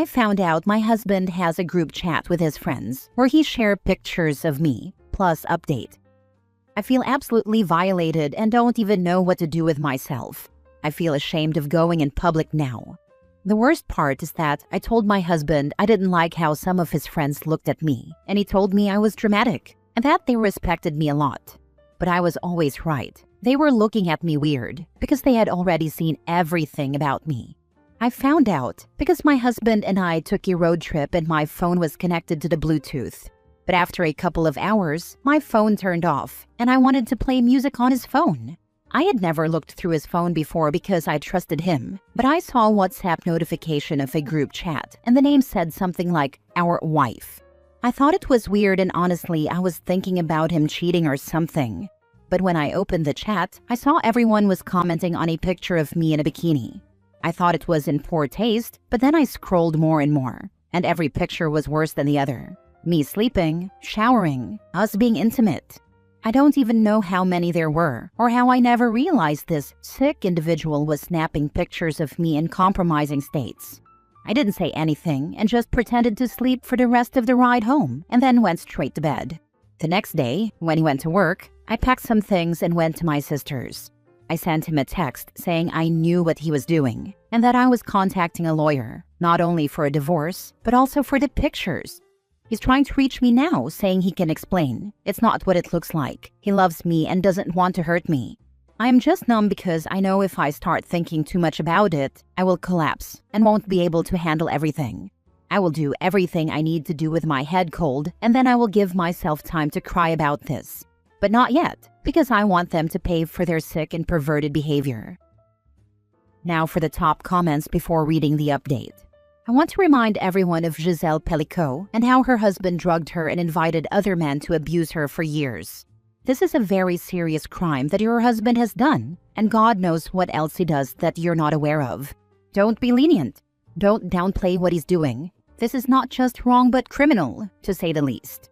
I found out my husband has a group chat with his friends where he shares pictures of me, plus update. I feel absolutely violated and don't even know what to do with myself. I feel ashamed of going in public now. The worst part is that I told my husband I didn't like how some of his friends looked at me, and he told me I was dramatic and that they respected me a lot. But I was always right. They were looking at me weird because they had already seen everything about me. I found out because my husband and I took a road trip and my phone was connected to the Bluetooth. But after a couple of hours, my phone turned off and I wanted to play music on his phone. I had never looked through his phone before because I trusted him, but I saw a WhatsApp notification of a group chat and the name said something like, "Our wife." I thought it was weird and honestly I was thinking about him cheating or something. But when I opened the chat, I saw everyone was commenting on a picture of me in a bikini. I thought it was in poor taste, but then I scrolled more and more, and every picture was worse than the other. Me sleeping, showering, us being intimate. I don't even know how many there were, or how I never realized this sick individual was snapping pictures of me in compromising states. I didn't say anything and just pretended to sleep for the rest of the ride home, and then went straight to bed. The next day, when he went to work, I packed some things and went to my sister's. I sent him a text saying I knew what he was doing and that I was contacting a lawyer, not only for a divorce, but also for the pictures. He's trying to reach me now, saying he can explain. It's not what it looks like. He loves me and doesn't want to hurt me. I am just numb because I know if I start thinking too much about it, I will collapse and won't be able to handle everything. I will do everything I need to do with my head cold, and then I will give myself time to cry about this. But not yet, because I want them to pay for their sick and perverted behavior. Now for the top comments before reading the update. I want to remind everyone of Giselle Pellicot and how her husband drugged her and invited other men to abuse her for years. This is a very serious crime that your husband has done, and God knows what else he does that you're not aware of. Don't be lenient. Don't downplay what he's doing. This is not just wrong but criminal, to say the least.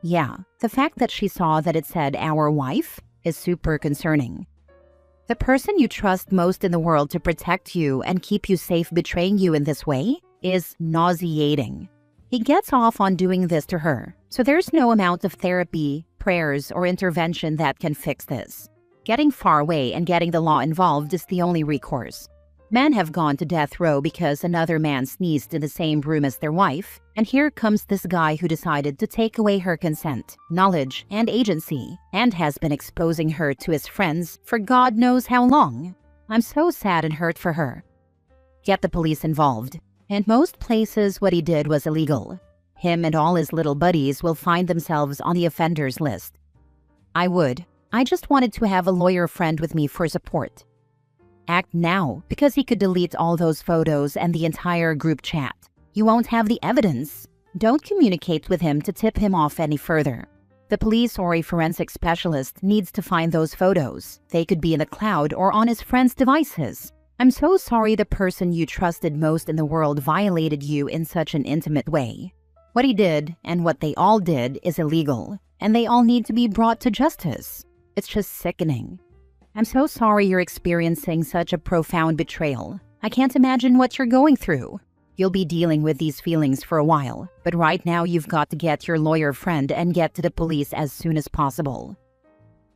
Yeah, the fact that she saw that it said "our wife" is super concerning. The person you trust most in the world to protect you and keep you safe betraying you in this way is nauseating. He gets off on doing this to her, so there's no amount of therapy, prayers, or intervention that can fix this. Getting far away and getting the law involved is the only recourse. Men have gone to death row because another man sneezed in the same room as their wife, and here comes this guy who decided to take away her consent, knowledge, and agency, and has been exposing her to his friends for God knows how long. I'm so sad and hurt for her. Get the police involved. In most places, what he did was illegal. Him and all his little buddies will find themselves on the offenders list. I just wanted to have a lawyer friend with me for support. Act now, because he could delete all those photos and the entire group chat. You won't have the evidence. Don't communicate with him to tip him off any further. The police or a forensic specialist needs to find those photos. They could be in the cloud or on his friend's devices. I'm so sorry the person you trusted most in the world violated you in such an intimate way. What he did, and what they all did, is illegal, and they all need to be brought to justice. It's just sickening. I'm so sorry you're experiencing such a profound betrayal. I can't imagine what you're going through. You'll be dealing with these feelings for a while, but right now you've got to get your lawyer friend and get to the police as soon as possible.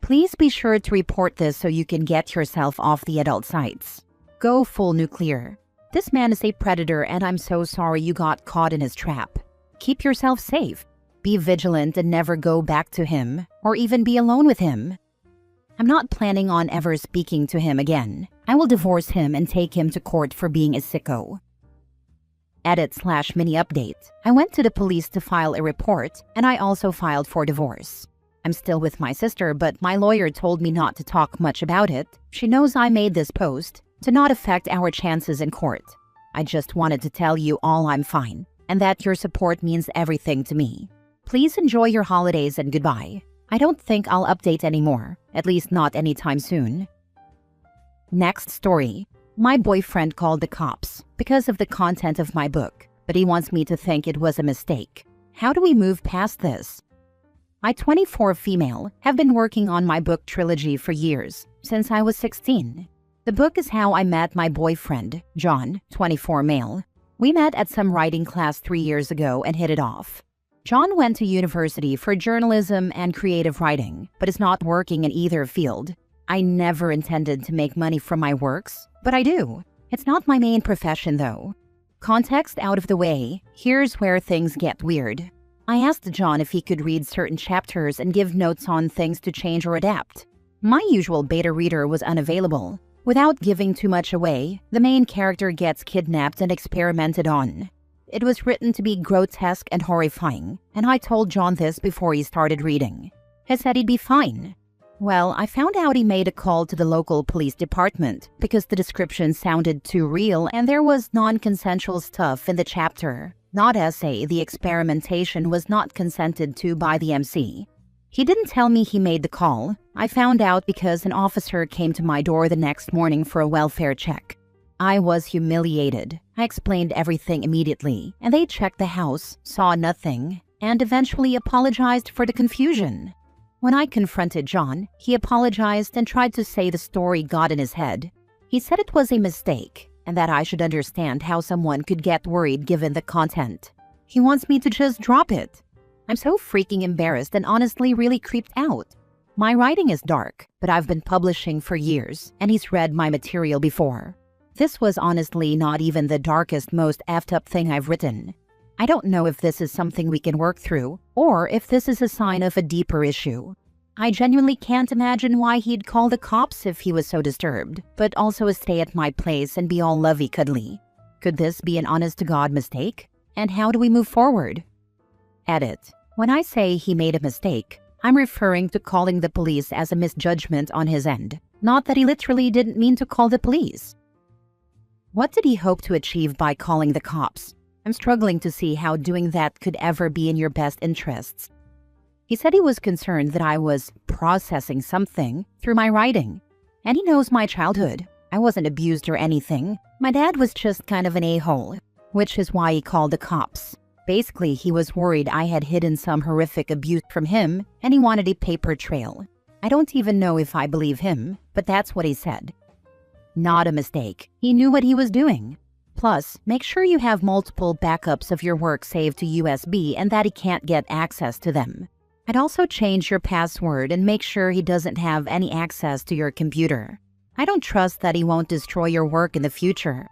Please be sure to report this so you can get yourself off the adult sites. Go full nuclear. This man is a predator and I'm so sorry you got caught in his trap. Keep yourself safe. Be vigilant and never go back to him, or even be alone with him. I'm not planning on ever speaking to him again. I will divorce him and take him to court for being a sicko. Edit/mini update. I went to the police to file a report, and I also filed for divorce. I'm still with my sister, but my lawyer told me not to talk much about it. She knows I made this post to not affect our chances in court. I just wanted to tell you all I'm fine, and that your support means everything to me. Please enjoy your holidays and goodbye. I don't think I'll update anymore, at least not anytime soon. Next story. My boyfriend called the cops because of the content of my book, but he wants me to think it was a mistake. How do we move past this? I, 24 female, have been working on my book trilogy for years, since I was 16. The book is how I met my boyfriend, John, 24 male. We met at some writing class 3 years ago and hit it off. John went to university for journalism and creative writing, but is not working in either field. I never intended to make money from my works, but I do. It's not my main profession though. Context out of the way, here's where things get weird. I asked John if he could read certain chapters and give notes on things to change or adapt. My usual beta reader was unavailable. Without giving too much away, the main character gets kidnapped and experimented on. It was written to be grotesque and horrifying, and I told John this before he started reading. He said he'd be fine. Well, I found out he made a call to the local police department because the description sounded too real and there was non-consensual stuff in the chapter. Not essay, the experimentation was not consented to by the MC. He didn't tell me he made the call. I found out because an officer came to my door the next morning for a welfare check. I was humiliated. I explained everything immediately, and they checked the house, saw nothing, and eventually apologized for the confusion. When I confronted John, he apologized and tried to say the story got in his head. He said it was a mistake, and that I should understand how someone could get worried given the content. He wants me to just drop it. I'm so freaking embarrassed and honestly really creeped out. My writing is dark, but I've been publishing for years, and he's read my material before. This was honestly not even the darkest, most effed up thing I've written. I don't know if this is something we can work through, or if this is a sign of a deeper issue. I genuinely can't imagine why he'd call the cops if he was so disturbed, but also stay at my place and be all lovey-cuddly. Could this be an honest-to-God mistake? And how do we move forward? Edit. When I say he made a mistake, I'm referring to calling the police as a misjudgment on his end, not that he literally didn't mean to call the police. What did he hope to achieve by calling the cops? I'm struggling to see how doing that could ever be in your best interests. He said he was concerned that I was processing something through my writing, and he knows my childhood. I wasn't abused or anything. My dad was just kind of an a-hole, which is why he called the cops. Basically, he was worried I had hidden some horrific abuse from him, and he wanted a paper trail. I don't even know if I believe him, but that's what he said. Not a mistake. He knew what he was doing. Plus, make sure you have multiple backups of your work saved to USB and that he can't get access to them. I'd also change your password and make sure he doesn't have any access to your computer. I don't trust that he won't destroy your work in the future.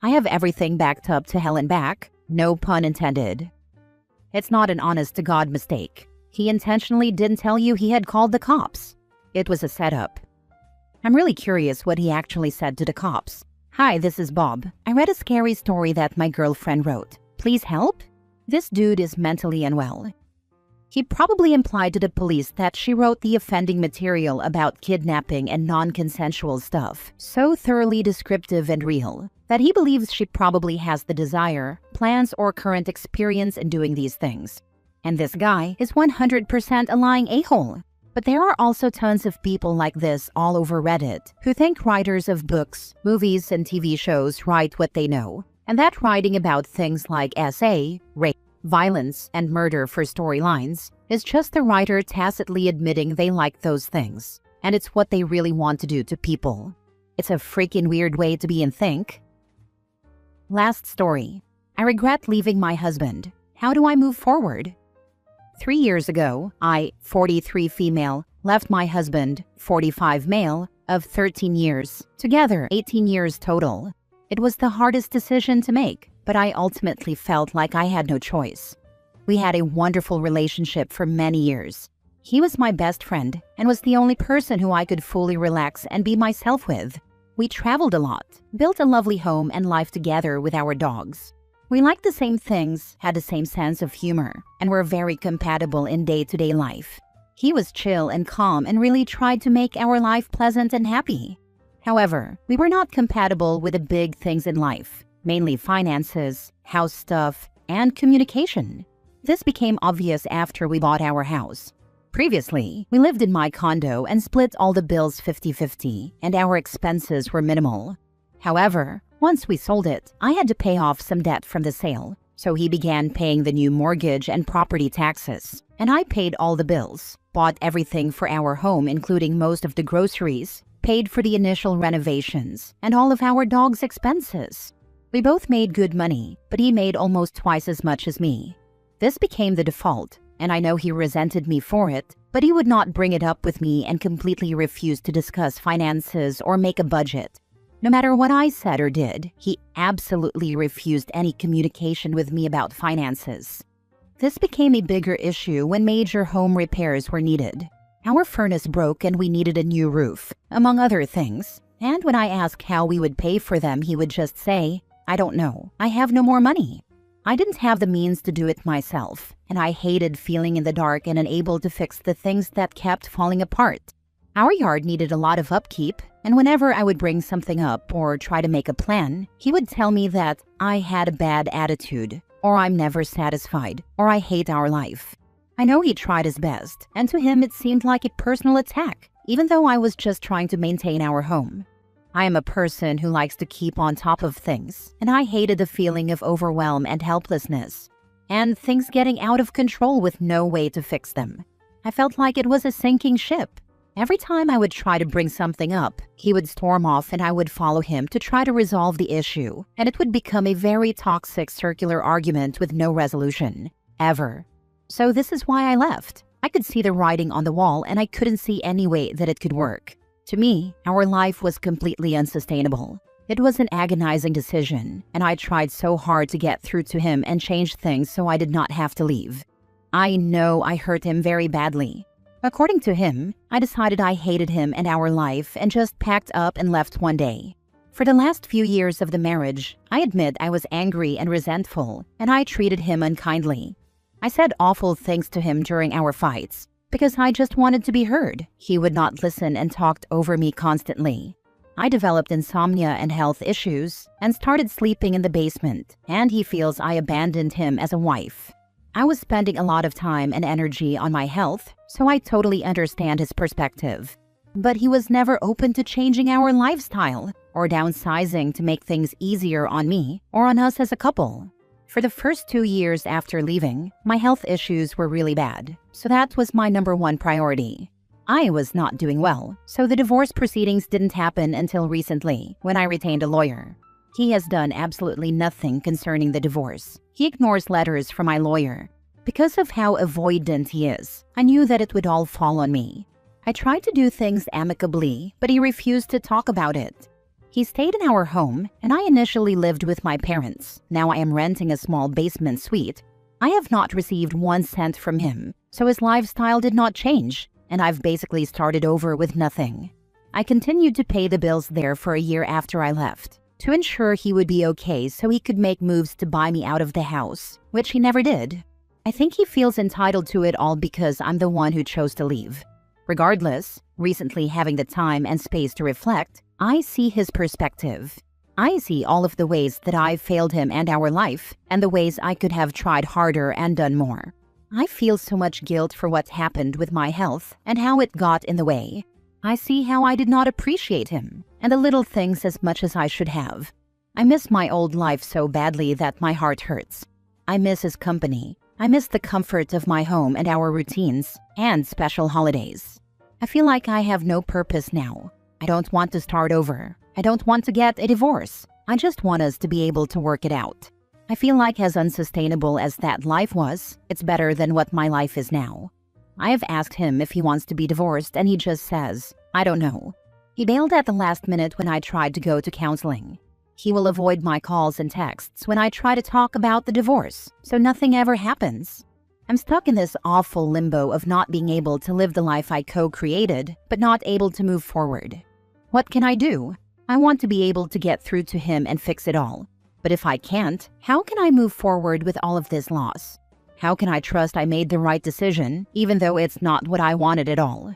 I have everything backed up to hell and back, no pun intended. It's not an honest-to-God mistake. He intentionally didn't tell you he had called the cops. It was a setup. I'm really curious what he actually said to the cops. Hi, this is Bob. I read a scary story that my girlfriend wrote. Please help? This dude is mentally unwell. He probably implied to the police that she wrote the offending material about kidnapping and non-consensual stuff, so thoroughly descriptive and real, that he believes she probably has the desire, plans, or current experience in doing these things. And this guy is 100% a lying a-hole. But there are also tons of people like this all over Reddit who think writers of books, movies, and TV shows write what they know, and that writing about things like SA, rape, violence, and murder for storylines is just the writer tacitly admitting they like those things, and it's what they really want to do to people. It's a freaking weird way to be and think. Last story. I regret leaving my husband. How do I move forward? 3 years ago, I, 43 female, left my husband, 45 male, of 13 years, together 18 years total. It was the hardest decision to make, but I ultimately felt like I had no choice. We had a wonderful relationship for many years. He was my best friend and was the only person who I could fully relax and be myself with. We traveled a lot, built a lovely home and life together with our dogs. We liked the same things, had the same sense of humor, and were very compatible in day-to-day life. He was chill and calm and really tried to make our life pleasant and happy. However, we were not compatible with the big things in life, mainly finances, house stuff, and communication. This became obvious after we bought our house. Previously, we lived in my condo and split all the bills 50-50, and our expenses were minimal. However, once we sold it, I had to pay off some debt from the sale, so he began paying the new mortgage and property taxes, and I paid all the bills, bought everything for our home including most of the groceries, paid for the initial renovations, and all of our dog's expenses. We both made good money, but he made almost twice as much as me. This became the default, and I know he resented me for it, but he would not bring it up with me and completely refused to discuss finances or make a budget. No matter what I said or did, he absolutely refused any communication with me about finances. This became a bigger issue when major home repairs were needed. Our furnace broke and we needed a new roof, among other things. And when I asked how we would pay for them, he would just say, "I don't know. I have no more money." I didn't have the means to do it myself, and I hated feeling in the dark and unable to fix the things that kept falling apart. Our yard needed a lot of upkeep, and whenever I would bring something up or try to make a plan, he would tell me that I had a bad attitude, or I'm never satisfied, or I hate our life. I know he tried his best, and to him it seemed like a personal attack, even though I was just trying to maintain our home. I am a person who likes to keep on top of things, and I hated the feeling of overwhelm and helplessness, and things getting out of control with no way to fix them. I felt like it was a sinking ship. Every time I would try to bring something up, he would storm off and I would follow him to try to resolve the issue, and it would become a very toxic circular argument with no resolution, ever. So this is why I left. I could see the writing on the wall and I couldn't see any way that it could work. To me, our life was completely unsustainable. It was an agonizing decision, and I tried so hard to get through to him and change things so I did not have to leave. I know I hurt him very badly. According to him, I decided I hated him and our life and just packed up and left one day. For the last few years of the marriage, I admit I was angry and resentful, and I treated him unkindly. I said awful things to him during our fights, because I just wanted to be heard. He would not listen and talked over me constantly. I developed insomnia and health issues and started sleeping in the basement, and he feels I abandoned him as a wife. I was spending a lot of time and energy on my health, so I totally understand his perspective. But he was never open to changing our lifestyle or downsizing to make things easier on me or on us as a couple. For the first 2 years after leaving, my health issues were really bad, so that was my #1 priority. I was not doing well, so the divorce proceedings didn't happen until recently, when I retained a lawyer. He has done absolutely nothing concerning the divorce. He ignores letters from my lawyer. Because of how avoidant he is, I knew that it would all fall on me. I tried to do things amicably, but he refused to talk about it. He stayed in our home, and I initially lived with my parents. Now I am renting a small basement suite. I have not received 1 cent from him, so his lifestyle did not change, and I've basically started over with nothing. I continued to pay the bills there for a year after I left, to ensure he would be okay so he could make moves to buy me out of the house, which he never did. I think he feels entitled to it all because I'm the one who chose to leave. Regardless, recently having the time and space to reflect, I see his perspective. I see all of the ways that I failed him and our life, and the ways I could have tried harder and done more. I feel so much guilt for what happened with my health and how it got in the way. I see how I did not appreciate him and the little things as much as I should have. I miss my old life so badly that my heart hurts. I miss his company. I miss the comfort of my home and our routines and special holidays. I feel like I have no purpose now. I don't want to start over. I don't want to get a divorce. I just want us to be able to work it out. I feel like as unsustainable as that life was, it's better than what my life is now. I have asked him if he wants to be divorced and he just says, "I don't know." He bailed at the last minute when I tried to go to counseling. He will avoid my calls and texts when I try to talk about the divorce, so nothing ever happens. I'm stuck in this awful limbo of not being able to live the life I co-created, but not able to move forward. What can I do? I want to be able to get through to him and fix it all. But if I can't, how can I move forward with all of this loss? How can I trust I made the right decision, even though it's not what I wanted at all?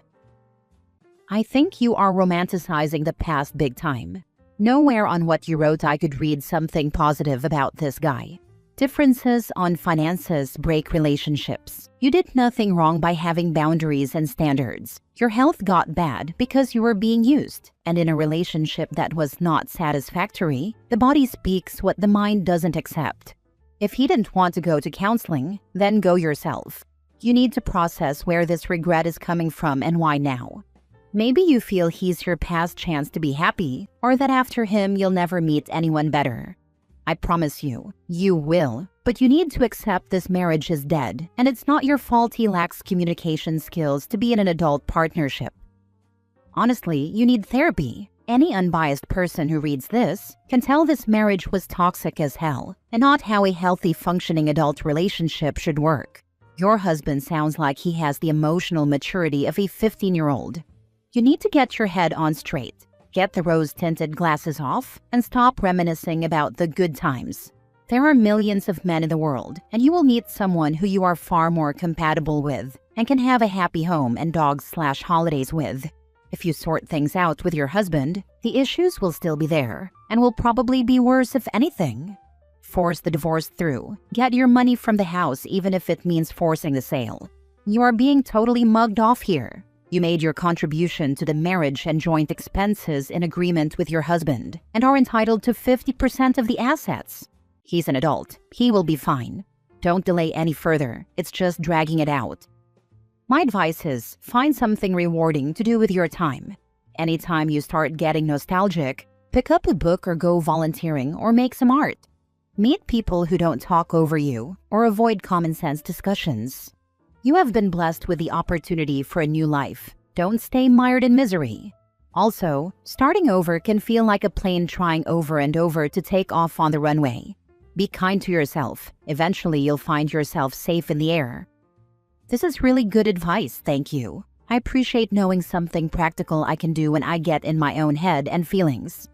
I think you are romanticizing the past big time. Nowhere on what you wrote I could read something positive about this guy. Differences on finances break relationships. You did nothing wrong by having boundaries and standards. Your health got bad because you were being used. And in a relationship that was not satisfactory, the body speaks what the mind doesn't accept. If he didn't want to go to counseling, then go yourself. You need to process where this regret is coming from and why now. Maybe you feel he's your past chance to be happy, or that after him you'll never meet anyone better. I promise you, you will. But you need to accept this marriage is dead, and it's not your fault he lacks communication skills to be in an adult partnership. Honestly, you need therapy. Any unbiased person who reads this can tell this marriage was toxic as hell, and not how a healthy, functioning adult relationship should work. Your husband sounds like he has the emotional maturity of a 15-year-old. You need to get your head on straight, get the rose-tinted glasses off, and stop reminiscing about the good times. There are millions of men in the world, and you will meet someone who you are far more compatible with and can have a happy home and dogs/holidays with. If you sort things out with your husband, the issues will still be there and will probably be worse if anything. Force the divorce through. Get your money from the house even if it means forcing the sale. You are being totally mugged off here. You made your contribution to the marriage and joint expenses in agreement with your husband and are entitled to 50% of the assets. He's an adult. He will be fine. Don't delay any further. It's just dragging it out. My advice is, find something rewarding to do with your time. Anytime you start getting nostalgic, pick up a book or go volunteering or make some art. Meet people who don't talk over you or avoid common sense discussions. You have been blessed with the opportunity for a new life. Don't stay mired in misery. Also, starting over can feel like a plane trying over and over to take off on the runway. Be kind to yourself. Eventually, you'll find yourself safe in the air. This is really good advice, thank you. I appreciate knowing something practical I can do when I get in my own head and feelings.